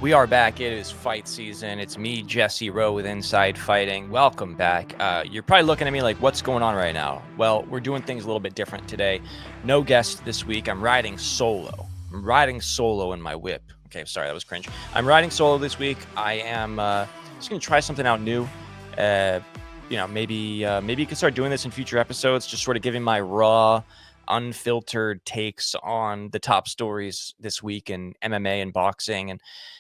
We are back. It is fight season. It's me, Jesse Rowe with Inside Fighting. Welcome back. You're probably looking at me like, what's going on right now? Well, we're doing things a little bit different today. No guest this week. I'm riding solo. I'm riding solo in my whip. Okay, sorry, that was cringe. I'm riding solo this week. I am just going to try something out new. Maybe you can start doing this in future episodes, just sort of giving my raw, unfiltered takes on the top stories this week in MMA and boxing, and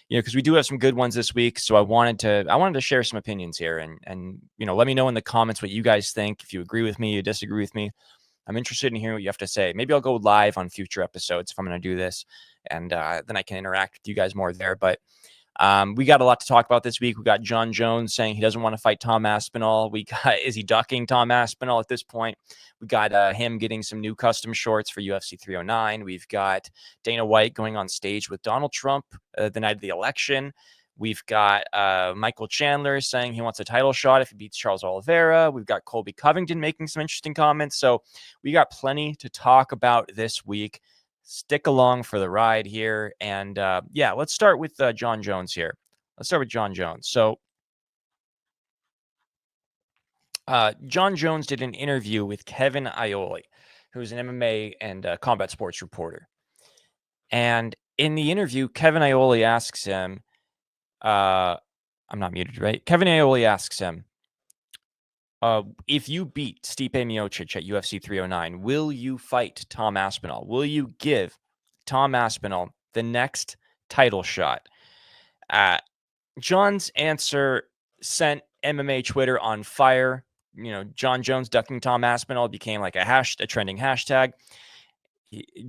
because we do have some good ones this week. So I wanted to share some opinions here, and let me know in the comments what you guys think. If you agree with me, you disagree with me. I'm interested in hearing what you have to say. Maybe I'll go live on future episodes if I'm going to do this, and then I can interact with you guys more there. But we got a lot to talk about this week. We got Jon Jones saying he doesn't want to fight Tom Aspinall. We got, is he ducking Tom Aspinall at this point? We got him getting some new custom shorts for UFC 309. We've got Dana White going on stage with Donald Trump the night of the election. We've got Michael Chandler saying he wants a title shot if he beats Charles Oliveira. We've got Colby Covington making some interesting comments. So we got plenty to talk about this week. Stick along for the ride here. And let's start with Jon Jones here. Let's start with Jon Jones. So Jon Jones did an interview with Kevin Iole, who's an MMA and combat sports reporter. And in the interview, Kevin Iole asks him, I'm not muted, right? Kevin Iole asks him, if you beat Stipe Miocic at UFC 309, will you fight Tom Aspinall? Will you give Tom Aspinall the next title shot? Jon's answer sent MMA Twitter on fire. Jon Jones ducking Tom Aspinall became like a trending hashtag.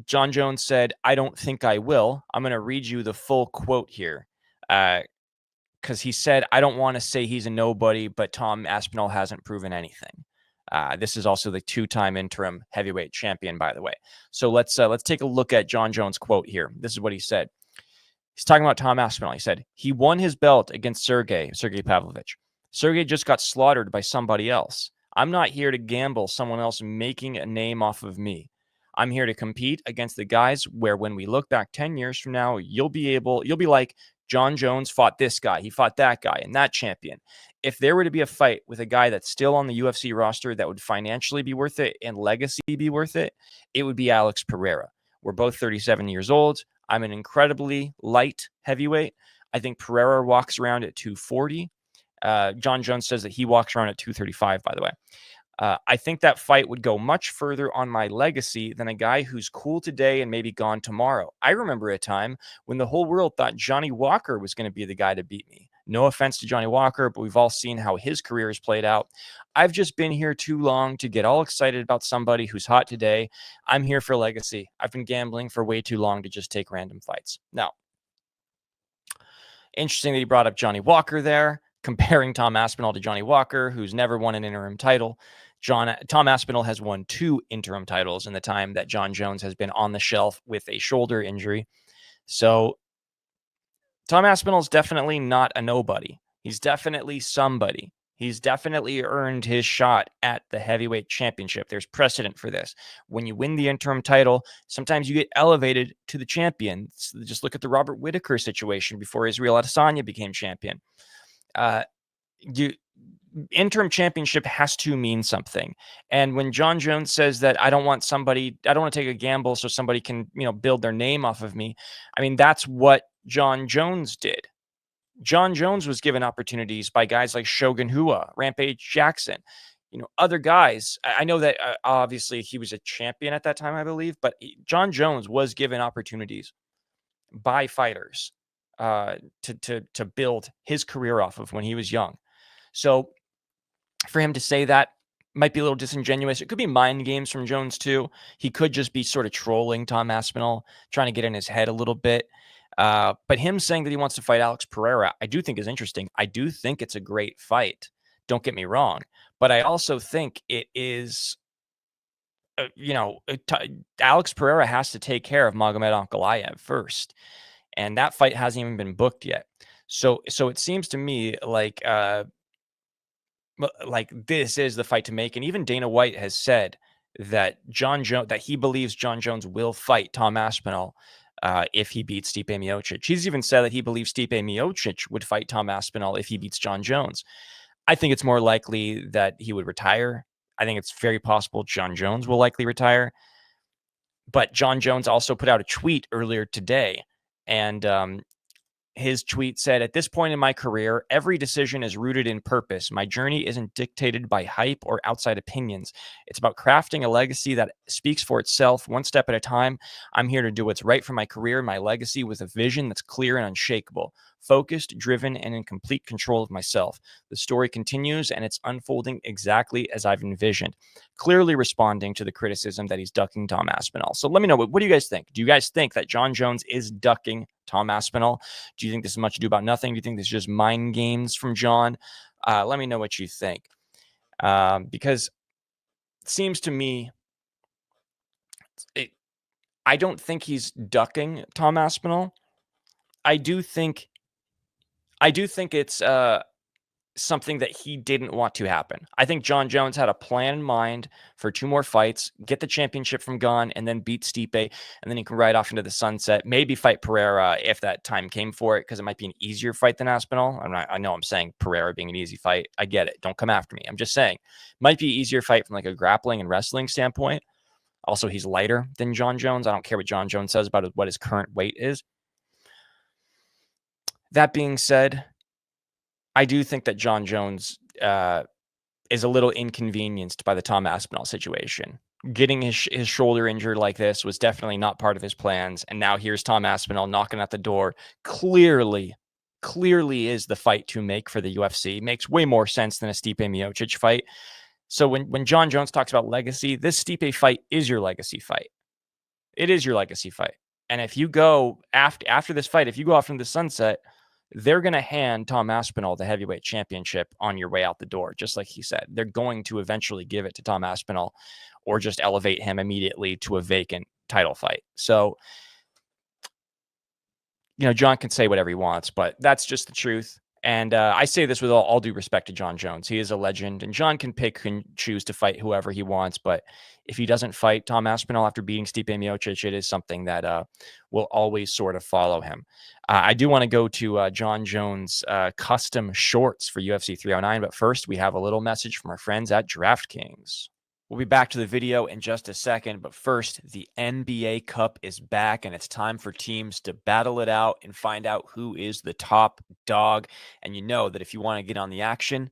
Jon Jones said, "I don't think I will." I'm going to read you the full quote here. Because he said, "I don't want to say he's a nobody, but Tom Aspinall hasn't proven anything." This is also the two-time interim heavyweight champion, by the way. So let's take a look at Jon Jones' quote here. This is what he said. He's talking about Tom Aspinall. He said, he won his belt against Sergey Pavlovich. Sergey just got slaughtered by somebody else. I'm not here to gamble someone else making a name off of me. I'm here to compete against the guys where when we look back 10 years from now, you'll be like, Jon Jones fought this guy, he fought that guy, and that champion. If there were to be a fight with a guy that's still on the UFC roster that would financially be worth it and legacy be worth it, it would be Alex Pereira. We're both 37 years old. I'm an incredibly light heavyweight. I think Pereira walks around at 240. Jon Jones says that he walks around at 235, by the way. I think that fight would go much further on my legacy than a guy who's cool today and maybe gone tomorrow. I remember a time when the whole world thought Johnny Walker was going to be the guy to beat me. No offense to Johnny Walker, but we've all seen how his career has played out. I've just been here too long to get all excited about somebody who's hot today. I'm here for legacy. I've been gambling for way too long to just take random fights. Now, interesting that he brought up Johnny Walker there, comparing Tom Aspinall to Johnny Walker, who's never won an interim title. Tom Aspinall has won 2 interim titles in the time that Jon Jones has been on the shelf with a shoulder injury. So Tom Aspinall is definitely not a nobody. He's definitely somebody. He's definitely earned his shot at the heavyweight championship. There's precedent for this. When you win the interim title, sometimes you get elevated to the champion. Just look at the Robert Whittaker situation before Israel Adesanya became champion. Interim championship has to mean something. And when Jon Jones says that I don't want to take a gamble so somebody can, build their name off of me. I mean, that's what Jon Jones did. Jon Jones was given opportunities by guys like Shogun Rua, Rampage Jackson, other guys. I know that obviously he was a champion at that time, I believe, but Jon Jones was given opportunities by fighters to build his career off of when he was young. So for him to say that might be a little disingenuous. It could be mind games from Jones too. He could just be sort of trolling Tom Aspinall, trying to get in his head a little bit. But him saying that he wants to fight Alex Pereira, I do think is interesting. I do think it's a great fight. Don't get me wrong. But I also think it is, Alex Pereira has to take care of Magomed Ankalaev first. And that fight hasn't even been booked yet. So it seems to me like this is the fight to make. And even Dana White has said that he believes Jon Jones will fight Tom Aspinall if he beats Stipe Miocic. He's even said that he believes Stipe Miocic would fight Tom Aspinall if he beats Jon Jones. I think it's more likely that he would retire. I think it's very possible Jon Jones will likely retire. But Jon Jones also put out a tweet earlier today, and his tweet said, "At this point in my career, every decision is rooted in purpose. My journey isn't dictated by hype or outside opinions. It's about crafting a legacy that speaks for itself one step at a time. I'm here to do what's right for my career and my legacy with a vision that's clear and unshakable, focused, driven, and in complete control of myself. The story continues, and it's unfolding exactly as I've envisioned," clearly responding to the criticism that he's ducking Tom Aspinall. So let me know, what do you guys think? Do you guys think that Jon Jones is ducking Tom Aspinall? Do you think this is much ado about nothing? Do you think this is just mind games from Jon? Let me know what you think. Because it seems to me, I don't think he's ducking Tom Aspinall. I do think it's something that he didn't want to happen. I think Jon Jones had a plan in mind for 2 more fights, get the championship from Gon, and then beat Stipe, and then he can ride off into the sunset. Maybe fight Pereira if that time came for it, because it might be an easier fight than Aspinall. I know I'm saying Pereira being an easy fight. I get it. Don't come after me. I'm just saying, might be an easier fight from like a grappling and wrestling standpoint. Also, he's lighter than Jon Jones. I don't care what Jon Jones says about what his current weight is. That being said, I do think that Jon Jones is a little inconvenienced by the Tom Aspinall situation. Getting his shoulder injured like this was definitely not part of his plans. And now here's Tom Aspinall knocking at the door. Clearly is the fight to make for the UFC. Makes way more sense than a Stipe Miocic fight. So when Jon Jones talks about legacy, this Stipe fight is your legacy fight. It is your legacy fight. And if you go after this fight, if you go off into the sunset, they're going to hand Tom Aspinall the heavyweight championship on your way out the door, just like he said. They're going to eventually give it to Tom Aspinall or just elevate him immediately to a vacant title fight. So, Jon can say whatever he wants, but that's just the truth. And I say this with all due respect to Jon Jones. He is a legend, and Jon can pick and choose to fight whoever he wants. But if he doesn't fight Tom Aspinall after beating Stipe Miocic, it is something that will always sort of follow him. I do want to go to Jon Jones' custom shorts for UFC 309. But first, we have a little message from our friends at DraftKings. We'll be back to the video in just a second, but first, the NBA Cup is back, and it's time for teams to battle it out and find out who is the top dog. And you know that if you want to get on the action,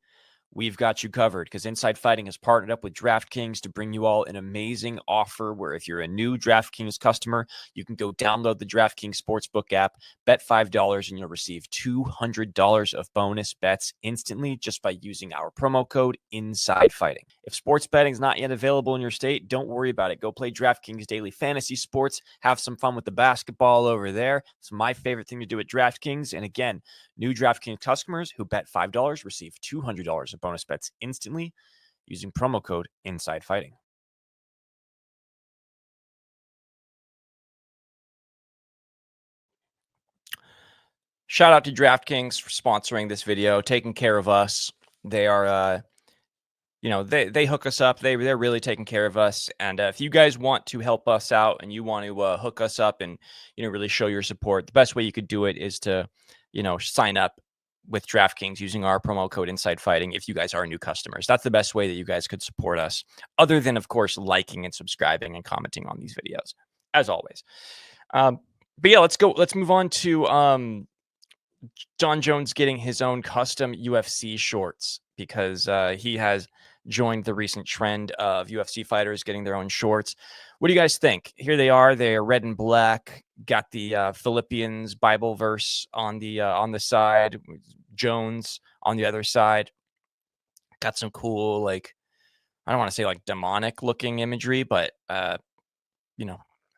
we've got you covered, because Inside Fighting has partnered up with DraftKings to bring you all an amazing offer where if you're a new DraftKings customer, you can go download the DraftKings Sportsbook app, bet $5, and you'll receive $200 of bonus bets instantly just by using our promo code Inside Fighting. If sports betting is not yet available in your state, don't worry about it. Go play DraftKings Daily Fantasy Sports. Have some fun with the basketball over there. It's my favorite thing to do at DraftKings. And again, new DraftKings customers who bet $5 receive $200 of bonus bets instantly using promo code Inside Fighting. Shout out to DraftKings for sponsoring this video, taking care of us. They are, they hook us up. They're really taking care of us. And if you guys want to help us out and you want to hook us up and, really show your support, the best way you could do it is to, sign up with DraftKings using our promo code Inside Fighting if you guys are new customers. That's the best way that you guys could support us, other than, of course, liking and subscribing and commenting on these videos, as always. But yeah, let's move on to Jon Jones getting his own custom UFC shorts, because he has joined the recent trend of UFC fighters getting their own shorts. What do you guys think? Here they are. They are red and black. Got the Philippians Bible verse on the side. Jones on the other side. Got some cool, I don't want to say demonic looking imagery, but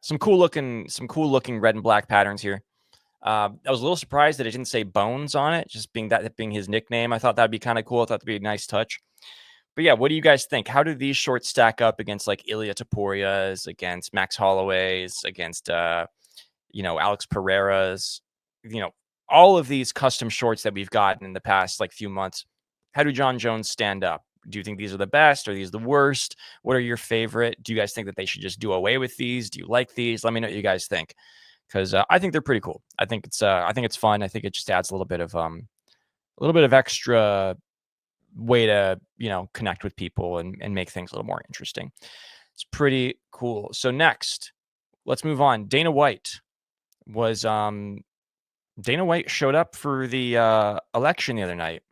some cool looking red and black patterns here. I was a little surprised that it didn't say Bones on it, just being his nickname. I thought that'd be kind of cool. I thought that'd be a nice touch. But yeah, what do you guys think? How do these shorts stack up against Ilia Toporia's, against Max Holloway's, against Alex Pereira's, all of these custom shorts that we've gotten in the past few months? How do Jon Jones stand up? Do you think these are the best? Are these the worst? What are your favorite? Do you guys think that they should just do away with these? Do you like these? Let me know what you guys think. because I think they're pretty cool. I think it's fun. I think it just adds a little bit of extra way to connect with people and make things a little more interesting. It's pretty cool. So next, let's move on. Dana White showed up for the election the other night.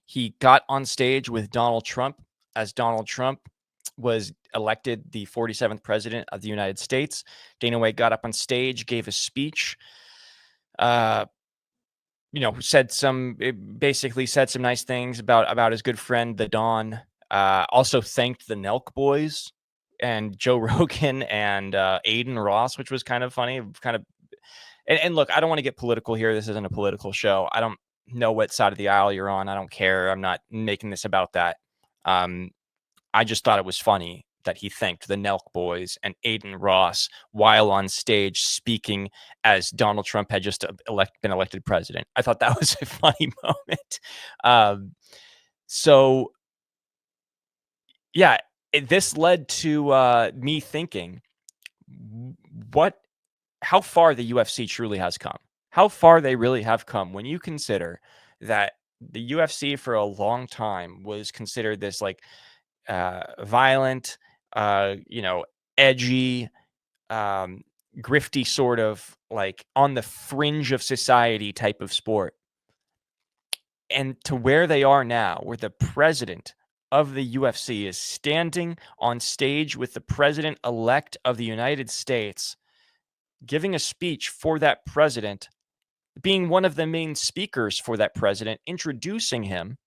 He got on stage with Donald Trump as Donald Trump was elected the 47th president of the United States. Dana White got up on stage, gave a speech, basically said some nice things about his good friend, the Don. Also thanked the Nelk boys and Joe Rogan and Aiden Ross, which was kind of funny. And look, I don't want to get political here. This isn't a political show. I don't know what side of the aisle you're on. I don't care. I'm not making this about that. I just thought it was funny that he thanked the Nelk boys and Aiden Ross while on stage speaking as Donald Trump had just been elected president. I thought that was a funny moment. So yeah, this led to me thinking, how far the UFC truly has come, how far they really have come when you consider that the UFC for a long time was considered this like violent, edgy, grifty sort of like on the fringe of society type of sport. And to where they are now, where the president of the UFC is standing on stage with the president-elect of the United States, giving a speech for that president, being one of the main speakers for that president, introducing him.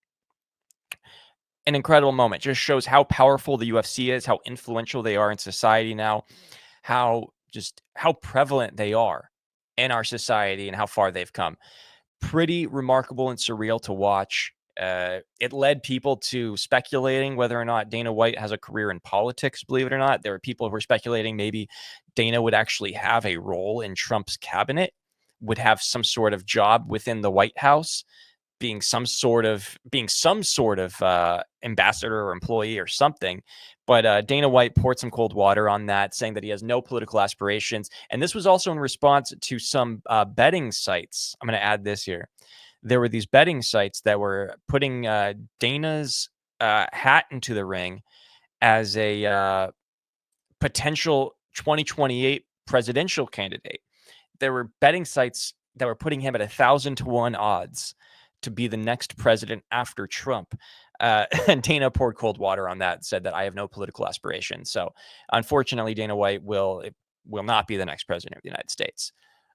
An incredible moment. Just shows how powerful the UFC is, how influential they are in society now, how prevalent they are in our society and how far they've come. Pretty remarkable and surreal to watch. It led people to speculating whether or not Dana White has a career in politics, believe it or not. There were people who were speculating maybe Dana would actually have a role in Trump's cabinet, would have some sort of job within the White House, being some sort of ambassador or employee or something. But Dana White poured some cold water on that, saying that he has no political aspirations. And this was also in response to some betting sites. I'm going to add this here. There were these betting sites that were putting Dana's hat into the ring as a potential 2028 presidential candidate. There were betting sites that were putting him at 1,000-to-1 odds to be the next president after Trump. And Dana poured cold water on that and said that I have no political aspirations. So unfortunately, Dana White will not be the next president of the United States.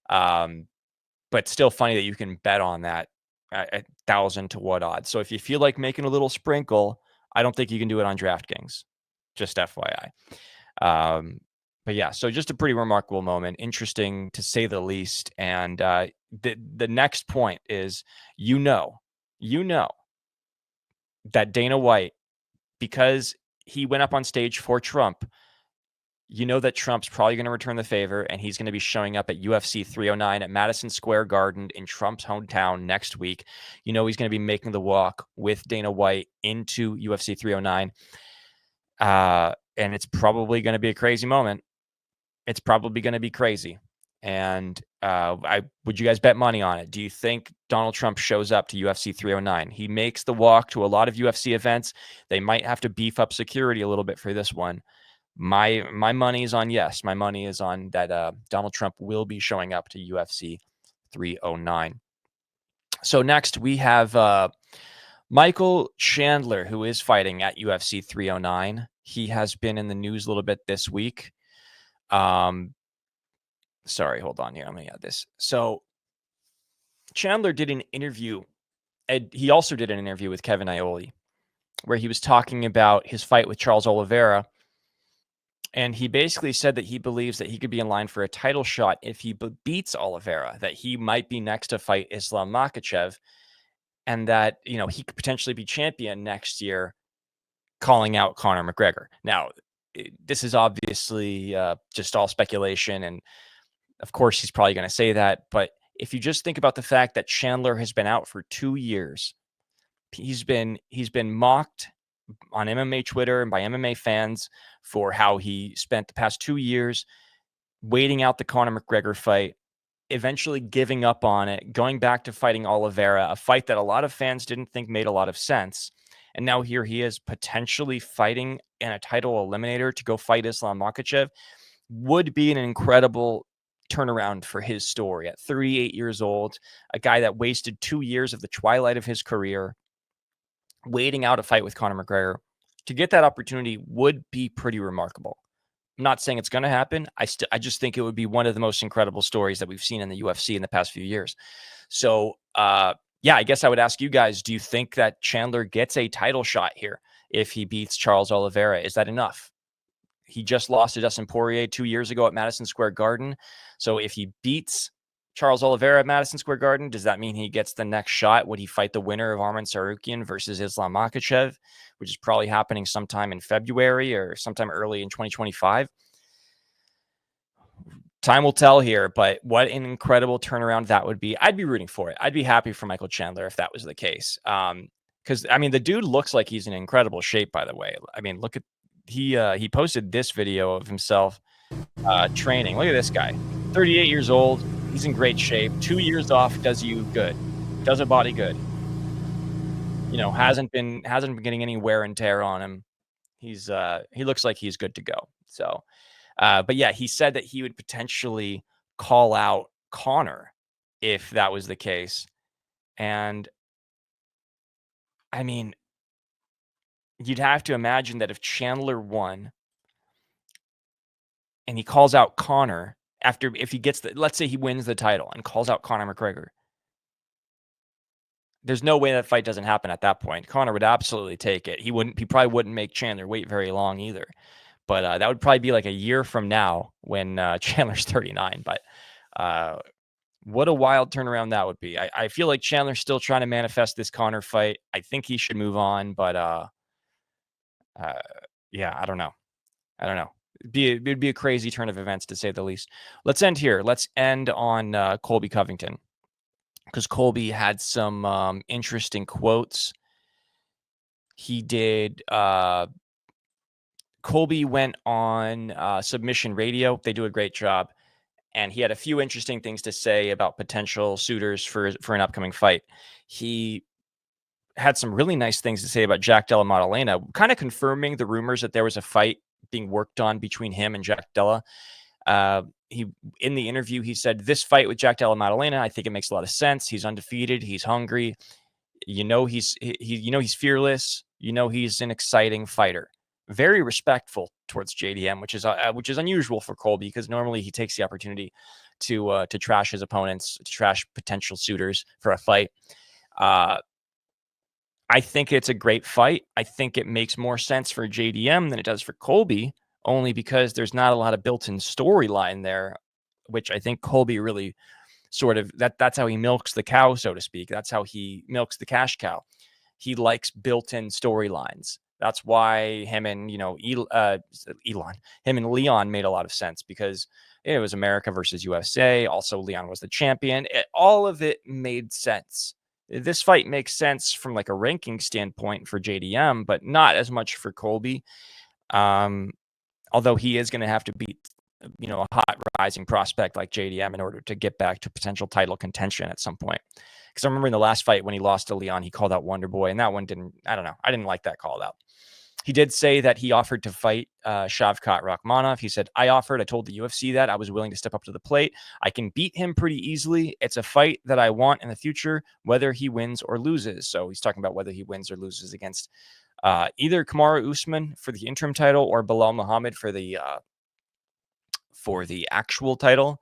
But still funny that you can bet on that at 1,000-to-1 odds. So if you feel like making a little sprinkle, I don't think you can do it on DraftKings. Just FYI. But yeah, so just a pretty remarkable moment, interesting to say the least. And the next point is, you know that Dana White, because he went up on stage for Trump, you know that Trump's probably going to return the favor, and he's going to be showing up at UFC 309 at Madison Square Garden in Trump's hometown next week. You know he's going to be making the walk with Dana White into UFC 309. And it's probably going to be a crazy moment. It's probably going to be crazy. And would you guys bet money on it? Do you think Donald Trump shows up to UFC 309? He makes the walk to a lot of UFC events. They might have to beef up security a little bit for this one. My money is on yes. My money is on that Donald Trump will be showing up to UFC 309. So next we have Michael Chandler, who is fighting at UFC 309. He has been in the news a little bit this week. Sorry, hold on here. Let me add this. So Chandler did an interview, and he also did an interview with Kevin Aioli, where he was talking about his fight with Charles Oliveira. And he basically said that he believes that he could be in line for a title shot if he beats Oliveira, that he might be next to fight Islam Makhachev, and that, he could potentially be champion next year, calling out Conor McGregor. Now, this is obviously just all speculation, and of course he's probably going to say that, but if you just think about the fact that Chandler has been out for 2 years, he's been mocked on MMA Twitter and by MMA fans for how he spent the past 2 years waiting out the Conor McGregor fight, eventually giving up on it, going back to fighting Oliveira, a fight that a lot of fans didn't think made a lot of sense. And now here he is potentially fighting in a title eliminator to go fight Islam Makhachev. Would be an incredible turnaround for his story at 38 years old, a guy that wasted 2 years of the twilight of his career waiting out a fight with Conor McGregor. To get that opportunity would be pretty remarkable. I'm not saying it's going to happen. I just think it would be one of the most incredible stories that we've seen in the UFC in the past few years. So, yeah, I guess I would ask you guys, do you think that Chandler gets a title shot here if he beats Charles Oliveira? Is that enough? He just lost to Dustin Poirier 2 years ago at Madison Square Garden. So if he beats Charles Oliveira at Madison Square Garden, does that mean he gets the next shot? Would he fight the winner of Arman Tsarukyan versus Islam Makhachev, which is probably happening sometime in February or sometime early in 2025? Time will tell here, but what an incredible turnaround that would be. I'd be rooting for it. I'd be happy for Michael Chandler if that was the case. Because, I mean, the dude looks like he's in incredible shape, by the way. I mean, look at, he posted this video of himself training. Look at this guy, 38 years old. He's in great shape. 2 years off does you good, does a body good. You know, hasn't been getting any wear and tear on him. He looks like he's good to go. So, but yeah, he said that he would potentially call out Conor if that was the case. And I mean, you'd have to imagine that if Chandler won and he calls out Conor if he gets let's say he wins the title and calls out Conor McGregor, there's no way that fight doesn't happen at that point. Conor would absolutely take it. He probably wouldn't make Chandler wait very long either. But that would probably be like a year from now when Chandler's 39. But what a wild turnaround that would be. I feel like Chandler's still trying to manifest this Conor fight. I think he should move on, but yeah, I don't know. It'd be a crazy turn of events, to say the least. Let's end here. Let's end on Colby Covington, because Colby had some interesting quotes. He did. Colby went on Submission Radio. They do a great job. And he had a few interesting things to say about potential suitors for an upcoming fight. He had some really nice things to say about Jack Della Maddalena, kind of confirming the rumors that there was a fight being worked on between him and Jack Della. In the interview, he said, "This fight with Jack Della Maddalena, I think it makes a lot of sense. He's undefeated. He's hungry. You know, he's fearless. You know, he's an exciting fighter." Very respectful towards JDM, which is unusual for Colby, because normally he takes the opportunity to trash his opponents, to trash potential suitors for a fight. I think it's a great fight. I think it makes more sense for JDM than it does for Colby, only because there's not a lot of built-in storyline there, which I think Colby really sort of that's how he milks the cow, so to speak. That's how he milks the cash cow. He likes built-in storylines. That's why him and Leon made a lot of sense, because it was America versus USA. Also, Leon was the champion. All of it made sense. This fight makes sense from like a ranking standpoint for JDM, but not as much for Colby. Although he is going to have to beat, a hot rising prospect like JDM in order to get back to potential title contention at some point. Because I remember in the last fight when he lost to Leon, he called out Wonder Boy, and that one I didn't like that call out. He did say that he offered to fight Shavkat Rakhmonov. He said, I told the UFC that I was willing to step up to the plate. I can beat him pretty easily. It's a fight that I want in the future, whether he wins or loses. So he's talking about whether he wins or loses against either Kamaru Usman for the interim title or Bilal Muhammad for the actual title.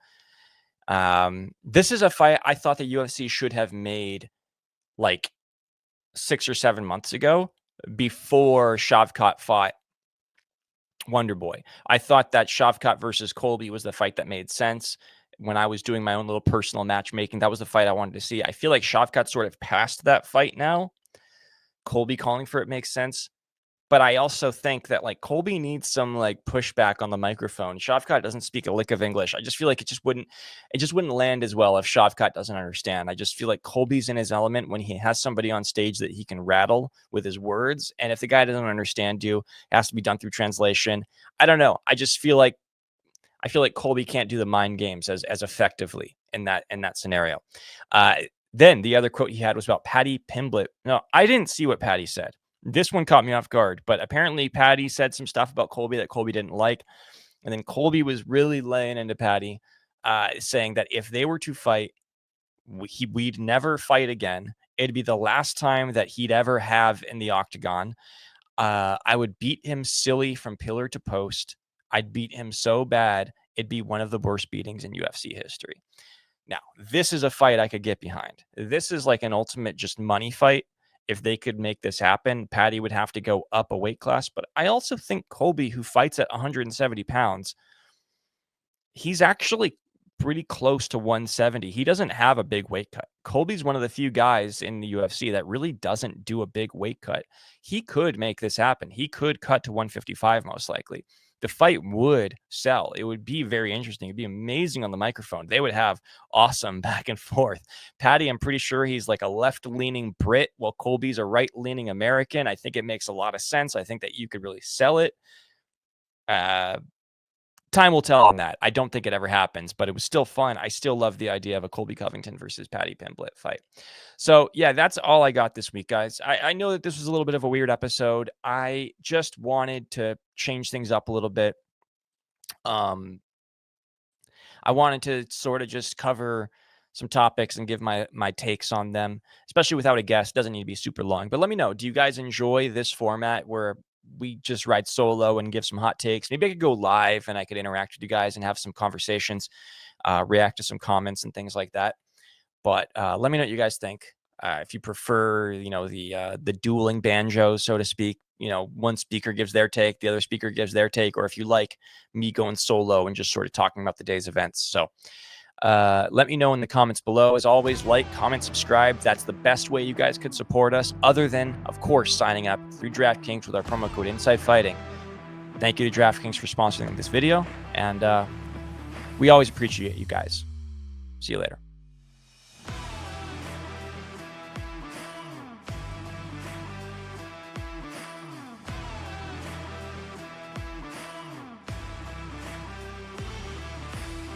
This is a fight I thought the UFC should have made like 6 or 7 months ago, before Shavkat fought Wonder Boy. I thought that Shavkat versus Colby was the fight that made sense. When I was doing my own little personal matchmaking, that was the fight I wanted to see. I feel like Shavkat sort of passed that fight now. Colby calling for it makes sense. But I also think that like Colby needs some like pushback on the microphone. Shavkat doesn't speak a lick of English. I just feel like it just wouldn't land as well if Shavkat doesn't understand. I just feel like Colby's in his element when he has somebody on stage that he can rattle with his words. And if the guy doesn't understand you, it has to be done through translation. I don't know. I just feel like I feel like Colby can't do the mind games as effectively in that scenario. Then the other quote he had was about Paddy Pimblett. No, I didn't see what Paddy said. This one caught me off guard, but apparently Paddy said some stuff about Colby that Colby didn't like. And then Colby was really laying into Paddy, saying that if they were to fight, we'd never fight again. It'd be the last time that he'd ever have in the octagon. I would beat him silly from pillar to post. I'd beat him so bad, it'd be one of the worst beatings in UFC history. Now, this is a fight I could get behind. This is like an ultimate just money fight. If they could make this happen, Paddy would have to go up a weight class. But I also think Colby, who fights at 170 pounds, he's actually pretty close to 170. He doesn't have a big weight cut. Colby's one of the few guys in the UFC that really doesn't do a big weight cut. He could make this happen. He could cut to 155 most likely. The fight would sell. It would be very interesting. It'd be amazing on the microphone. They would have awesome back and forth. Paddy, I'm pretty sure he's like a left-leaning Brit, while Colby's a right-leaning American. I think it makes a lot of sense. I think that you could really sell it. Time will tell on that. I don't think it ever happens, but it was still fun. I still love the idea of a Colby Covington versus Paddy Pimblett fight. So yeah, that's all I got this week, guys. I know that this was a little bit of a weird episode. I just wanted to change things up a little bit. I wanted to sort of just cover some topics and give my takes on them, especially without a guest. It doesn't need to be super long, but let me know. Do you guys enjoy this format where we just ride solo and give some hot takes? Maybe I could go live and I could interact with you guys and have some conversations, react to some comments and things like that. But let me know what you guys think. If you prefer, the dueling banjos, so to speak, one speaker gives their take, the other speaker gives their take, or if you like me going solo and just sort of talking about the day's events. So let me know in the comments below. As always, like, comment, subscribe. That's the best way you guys could support us, other than, of course, signing up through DraftKings with our promo code InsideFighting. Thank you to DraftKings for sponsoring this video, and we always appreciate you guys. See you later.